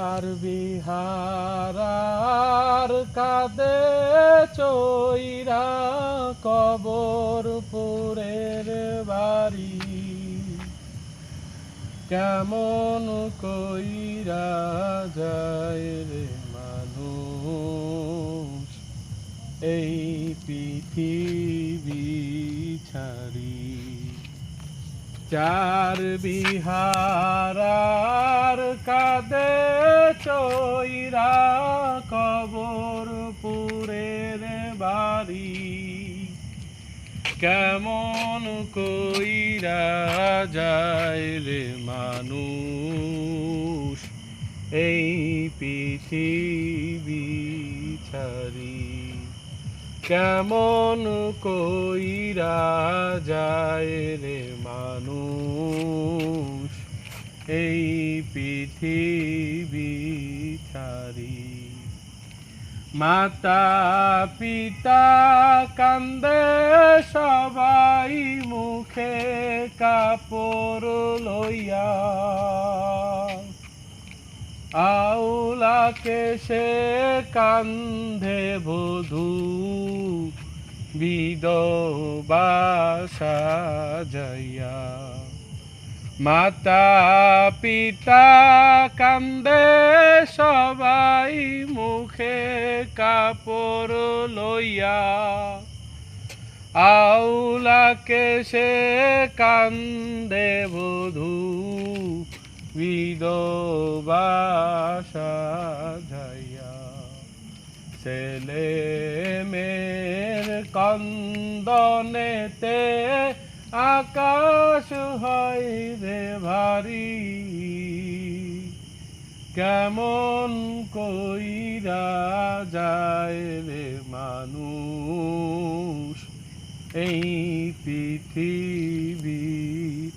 আর বিহারার কাঁদে চইরা কবরপুরের বাড়ি, কেমন কইরা যায় রে মানুষ এই পৃথিবী ছাড়ি। চার বিহারার কাঁদে চইরা কবরপুরের বাড়ি, কেমন কইরা যায় রে মানুষ এই পৃথিবী ছাড়ি। কেমন কইরা যায় রে মানুষ এই পৃথিবী ছাড়ি। মাতা পিতা কান্দে সবাই মুখে কাপড় লইয়া, আউলাকে সে কান্ধে বধূ বিধবা সাজাইয়া। মাতা পিতা কান্দে সবাই মুখে কাপড় লইয়া, আউলাকে সে কান্দে বধূ বিধবা সাজাইয়া। ছেলে মেয়ের কন্দনেতে আকাশ হয় রে ভারী, কেমন কইরা যায় রে মানুষ এই পৃথিবী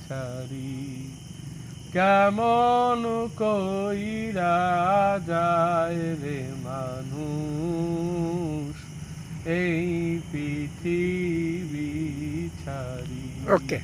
ছাড়ি। কেমন কইরা যায় রে মানুষ এই পৃথিবী ছাড়ি। ওকে।